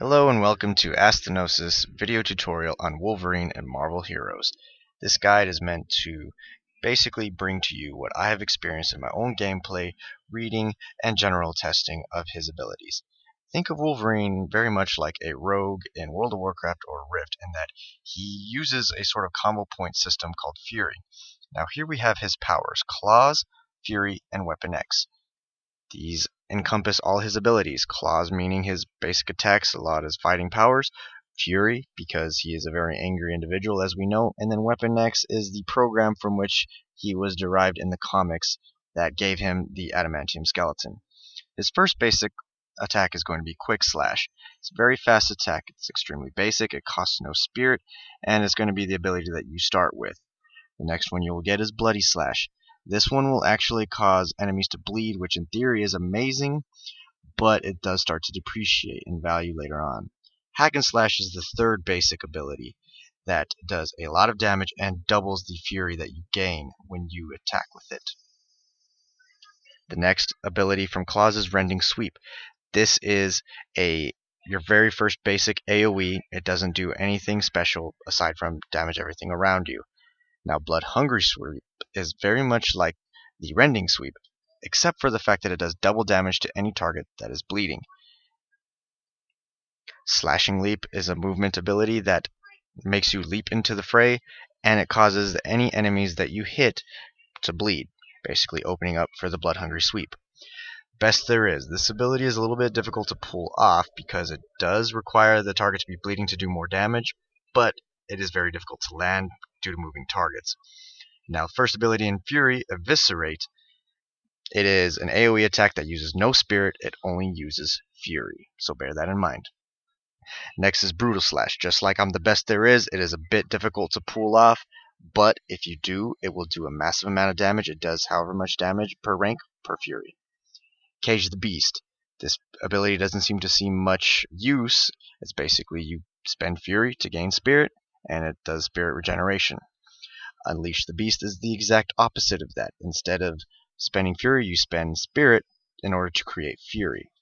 Hello and welcome to Astinosis video tutorial on Wolverine and Marvel Heroes. This guide is meant to basically bring to you what I have experienced in my own gameplay, reading, and general testing of his abilities. Think of Wolverine very much like a rogue in World of Warcraft or Rift in that he uses a sort of combo point system called Fury. Now here we have his powers: Claws, Fury, and Weapon X. These encompass all his abilities. Claws meaning his basic attacks, a lot of his fighting powers. Fury, because he is a very angry individual, as we know. And then Weapon X is the program from which he was derived in the comics that gave him the adamantium skeleton. His first basic attack is going to be Quick Slash. It's a very fast attack. It's extremely basic. It costs no spirit, and it's going to be the ability that you start with. The next one you will get is Bloody Slash. This one will actually cause enemies to bleed, which in theory is amazing, but it does start to depreciate in value later on. Hack and Slash is the third basic ability that does a lot of damage and doubles the fury that you gain when you attack with it. The next ability from Claws is Rending Sweep. This is your very first basic AoE. It doesn't do anything special aside from damage everything around you. Now, Blood Hungry Sweep is very much like the Rending Sweep, except for the fact that it does double damage to any target that is bleeding. Slashing Leap is a movement ability that makes you leap into the fray, and it causes any enemies that you hit to bleed, basically opening up for the Blood Hungry Sweep. Best There Is. This ability is a little bit difficult to pull off because it does require the target to be bleeding to do more damage, but it is very difficult to land due to moving targets. Now, first ability in Fury, Eviscerate. It is an AoE attack that uses no spirit, it only uses Fury, so bear that in mind. Next is Brutal Slash. Just like I'm the best there is, it is a bit difficult to pull off, but if you do, it will do a massive amount of damage. It does however much damage per rank per Fury. Cage the Beast. This ability doesn't seem to see much use. It's basically you spend Fury to gain spirit, and it does spirit regeneration. Unleash the Beast is the exact opposite of that. Instead of spending Fury, you spend spirit in order to create Fury.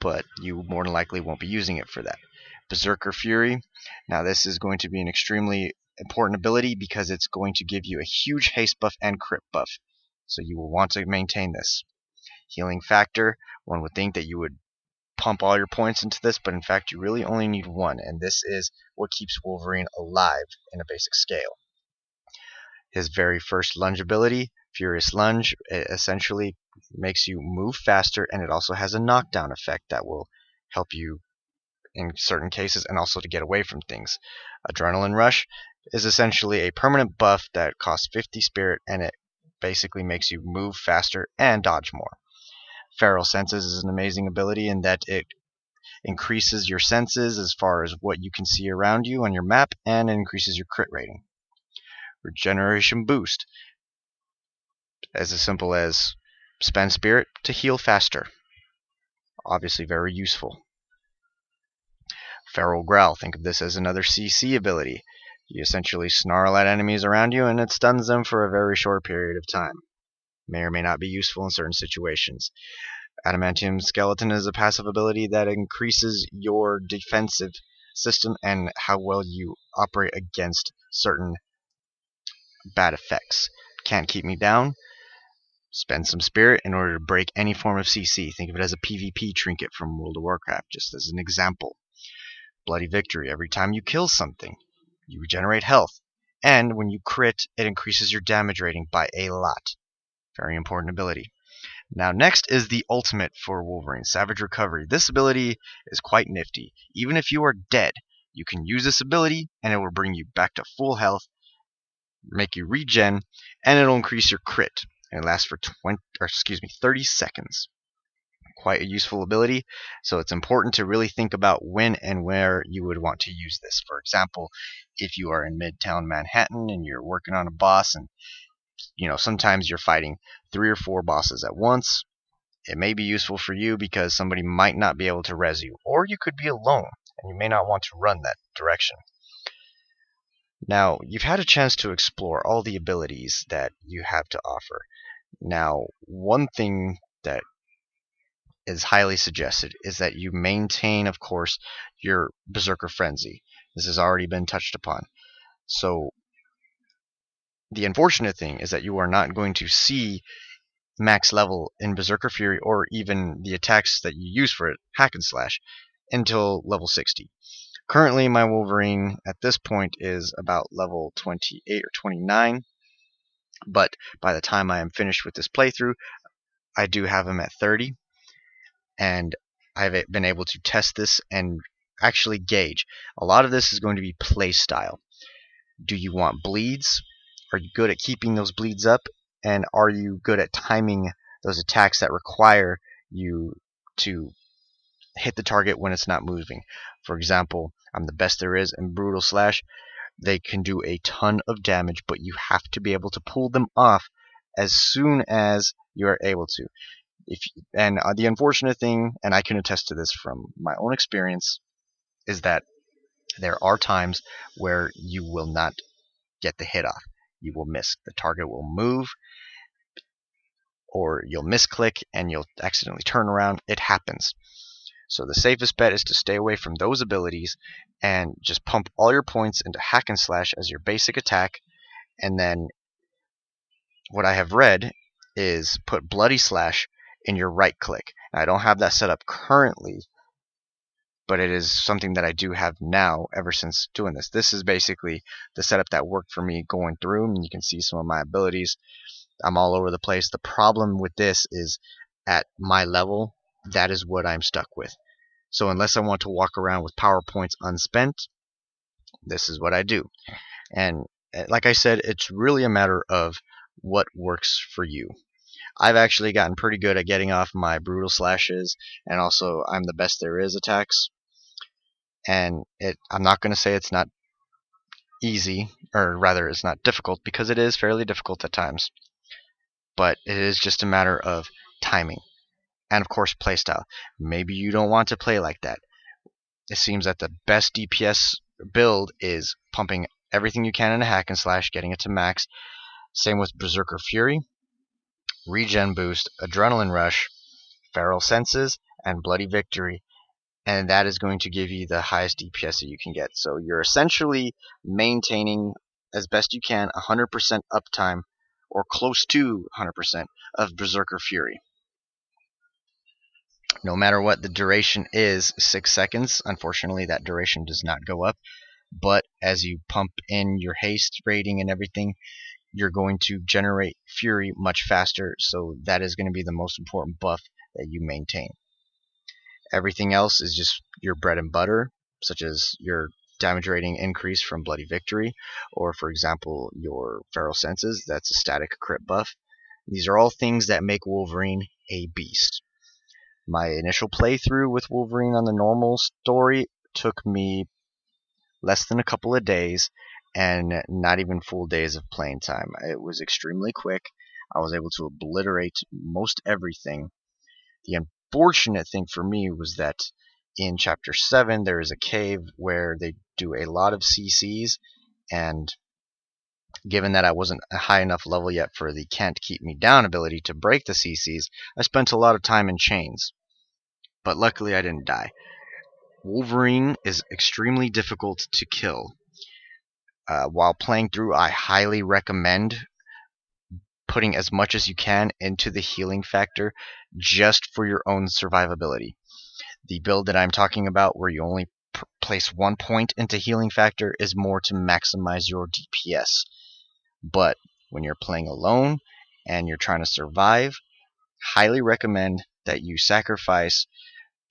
But you more than likely won't be using it for that. Berserker Fury. Now this is going to be an extremely important ability because it's going to give you a huge haste buff and crit buff. So you will want to maintain this. Healing Factor. One would think that you would pump all your points into this, but in fact you really only need one, and this is what keeps Wolverine alive in a basic scale. His very first lunge ability, Furious Lunge, it essentially makes you move faster, and it also has a knockdown effect that will help you in certain cases and also to get away from things. Adrenaline Rush is essentially a permanent buff that costs 50 spirit, and it basically makes you move faster and dodge more. Feral Senses is an amazing ability in that it increases your senses as far as what you can see around you on your map, and it increases your crit rating. Regeneration Boost, as simple as spend spirit to heal faster. Obviously very useful. Feral Growl, think of this as another CC ability. You essentially snarl at enemies around you and it stuns them for a very short period of time. May or may not be useful in certain situations. Adamantium Skeleton is a passive ability that increases your defensive system and how well you operate against certain bad effects. Can't keep me down. Spend some spirit in order to break any form of CC. Think of it as a PvP trinket from World of Warcraft, just as an example. Bloody Victory. Every time you kill something, you regenerate health. And when you crit, it increases your damage rating by a lot. Very important ability. Now next is the ultimate for Wolverine, Savage Recovery. This ability is quite nifty. Even if you are dead, you can use this ability and it will bring you back to full health, make you regen, and it'll increase your crit. And it lasts for 30 seconds. Quite a useful ability, so it's important to really think about when and where you would want to use this. For example, if you are in Midtown Manhattan and you're working on a boss and sometimes you're fighting 3 or 4 bosses at once, it may be useful for you because somebody might not be able to res you, or you could be alone and you may not want to run that direction. Now, you've had a chance to explore all the abilities that you have to offer. Now, one thing that is highly suggested is that you maintain, of course, your Berserker Frenzy. This has already been touched upon. So the unfortunate thing is that you are not going to see max level in Berserker Fury or even the attacks that you use for it, Hack and Slash, until level 60. Currently, my Wolverine at this point is about level 28 or 29, but by the time I am finished with this playthrough, I do have him at 30, and I've been able to test this and actually gauge. A lot of this is going to be play style. Do you want bleeds? Are you good at keeping those bleeds up? And are you good at timing those attacks that require you to hit the target when it's not moving? For example, I'm the best there is in Brutal Slash. They can do a ton of damage, but you have to be able to pull them off as soon as you are able to. The unfortunate thing, and I can attest to this from my own experience, is that there are times where you will not get the hit off. You will miss. The target will move, or you'll misclick and you'll accidentally turn around. It happens. So the safest bet is to stay away from those abilities and just pump all your points into Hack and Slash as your basic attack. And then what I have read is put Bloody Slash in your right click. Now, I don't have that set up currently, but it is something that I do have now ever since doing this. This is basically the setup that worked for me going through, and you can see some of my abilities. I'm all over the place. The problem with this is at my level, that is what I'm stuck with. So unless I want to walk around with power points unspent, this is what I do. And like I said, it's really a matter of what works for you. I've actually gotten pretty good at getting off my Brutal Slashes, and also I'm the best there is attacks. And I'm not going to say it's not easy, or rather it's not difficult, because it is fairly difficult at times. But it is just a matter of timing. And of course playstyle. Maybe you don't want to play like that. It seems that the best DPS build is pumping everything you can in a Hack and Slash, getting it to max. Same with Berserker Fury, Regen Boost, Adrenaline Rush, Feral Senses, and Bloody Victory. And that is going to give you the highest DPS that you can get. So you're essentially maintaining as best you can 100% uptime, or close to 100% of Berserker Fury. No matter what the duration is, 6 seconds. Unfortunately, that duration does not go up. But as you pump in your haste rating and everything, you're going to generate Fury much faster. So that is going to be the most important buff that you maintain. Everything else is just your bread and butter, such as your damage rating increase from Bloody Victory, or for example your Feral Senses. That's a static crit buff. These are all things that make Wolverine a beast. My initial playthrough with Wolverine on the normal story took me less than a couple of days, and not even full days of playing time. It was extremely quick. I was able to obliterate most everything. The unfortunate thing for me was that in Chapter 7 there is a cave where they do a lot of CCs, and given that I wasn't a high enough level yet for the Can't Keep Me Down ability to break the CCs, I spent a lot of time in chains. But luckily I didn't die. Wolverine is extremely difficult to kill. While playing through, I highly recommend putting as much as you can into the healing factor just for your own survivability. The build that I'm talking about, where you only place 1 point into healing factor, is more to maximize your DPS. But when you're playing alone and you're trying to survive, highly recommend that you sacrifice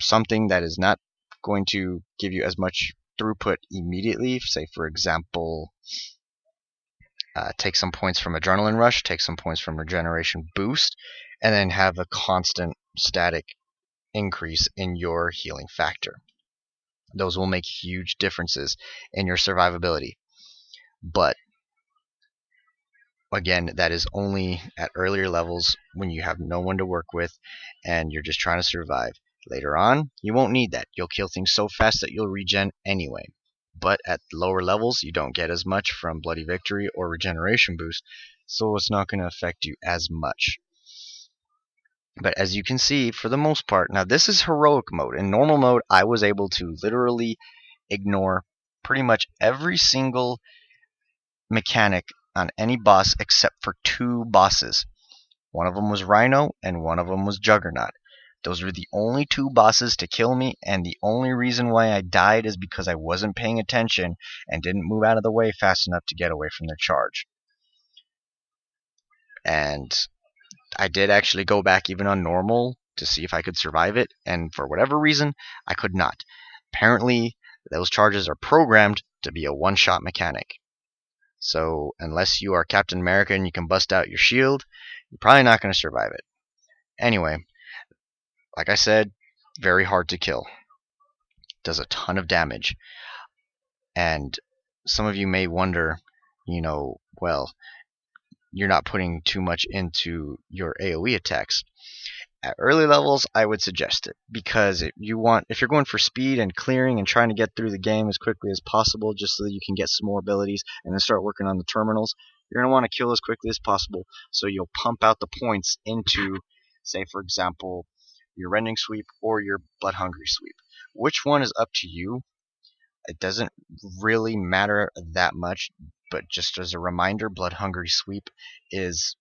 something that is not going to give you as much throughput immediately. Say, for example, take some points from Adrenaline Rush, take some points from Regeneration Boost, and then have a constant static increase in your healing factor. Those will make huge differences in your survivability. But again, that is only at earlier levels when you have no one to work with and you're just trying to survive. Later on, you won't need that. You'll kill things so fast that you'll regen anyway. But at lower levels, you don't get as much from Bloody Victory or Regeneration Boost, so it's not going to affect you as much. But as you can see, for the most part, now this is heroic mode. In normal mode, I was able to literally ignore pretty much every single mechanic on any boss except for two bosses. One of them was Rhino, and one of them was Juggernaut. Those were the only two bosses to kill me, and the only reason why I died is because I wasn't paying attention and didn't move out of the way fast enough to get away from their charge. And I did actually go back even on normal to see if I could survive it, and for whatever reason, I could not. Apparently, those charges are programmed to be a one-shot mechanic. So, unless you are Captain America and you can bust out your shield, you're probably not going to survive it. Anyway, like I said, very hard to kill. Does a ton of damage. And some of you may wonder, well, you're not putting too much into your AoE attacks. At early levels, I would suggest it, because if you're going for speed and clearing and trying to get through the game as quickly as possible just so that you can get some more abilities and then start working on the terminals, you're going to want to kill as quickly as possible so you'll pump out the points into, say for example, your Rending Sweep or your Blood Hungry Sweep. Which one is up to you. It doesn't really matter that much, but just as a reminder, Blood Hungry Sweep is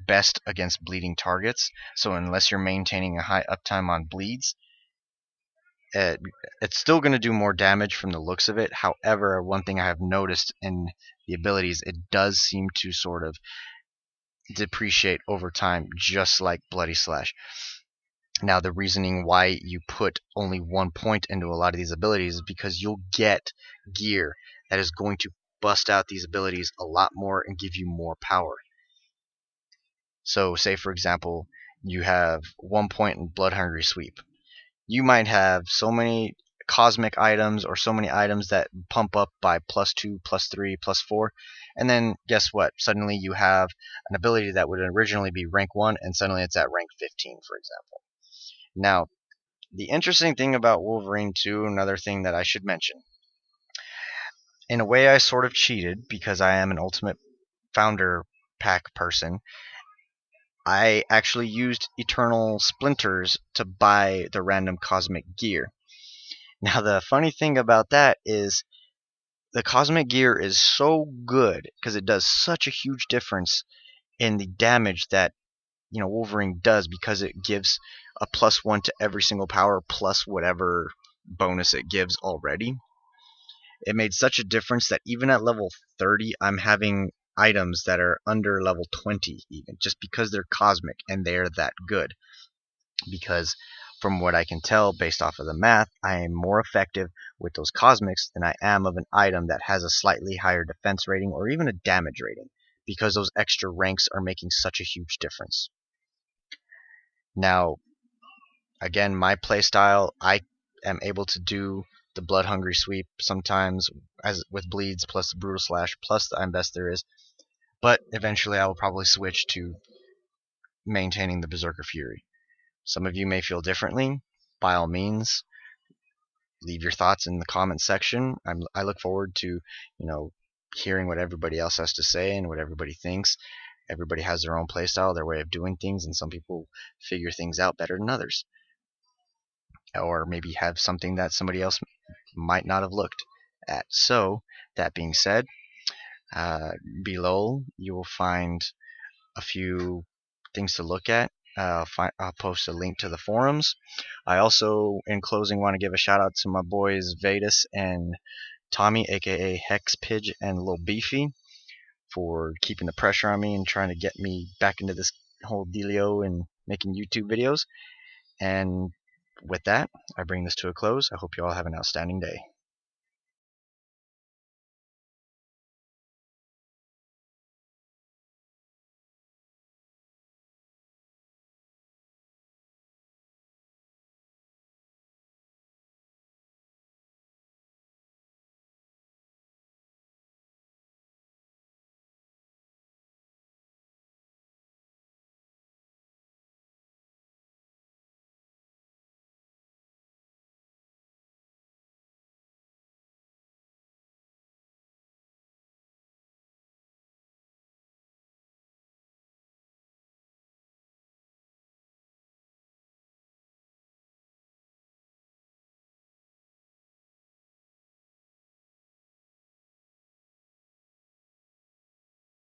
best against bleeding targets, so unless you're maintaining a high uptime on bleeds, it's still going to do more damage from the looks of it. However, one thing I have noticed in the abilities, it does seem to sort of depreciate over time, just like Bloody Slash. Now, the reasoning why you put only 1 point into a lot of these abilities is because you'll get gear that is going to bust out these abilities a lot more and give you more power. So, say for example, you have 1 point in Blood Hungry Sweep. You might have so many cosmic items or so many items that pump up by +2, +3, +4, and then guess what? Suddenly you have an ability that would originally be rank 1 and suddenly it's at rank 15, for example. Now, the interesting thing about Wolverine 2, another thing that I should mention, in a way I sort of cheated because I am an Ultimate Founder Pack person. I actually used Eternal Splinters to buy the random cosmic gear. Now, the funny thing about that is the cosmic gear is so good because it does such a huge difference in the damage that Wolverine does, because it gives a +1 to every single power plus whatever bonus it gives already. It made such a difference that even at level 30, I'm having items that are under level 20 even, just because they're cosmic and they're that good. Because from what I can tell based off of the math, I am more effective with those cosmics than I am of an item that has a slightly higher defense rating or even a damage rating, because those extra ranks are making such a huge difference. Now, again, my playstyle, I am able to do the Blood Hungry Sweep sometimes as with bleeds plus the Brutal Slash plus the I'm Best There Is, but eventually I will probably switch to maintaining the Berserker Fury. Some of you may feel differently. By all means, leave your thoughts in the comment section. I look forward to hearing what everybody else has to say and what everybody thinks. Everybody has their own playstyle, their way of doing things, and some people figure things out better than others, or maybe have something that somebody else might not have looked at. So, that being said, below you will find a few things to look at. I'll post a link to the forums. I also, in closing, want to give a shout out to my boys Vedas and Tommy, aka Hexpigge and Lilbeefy, for keeping the pressure on me and trying to get me back into this whole dealio and making YouTube videos. And with that, I bring this to a close. I hope you all have an outstanding day.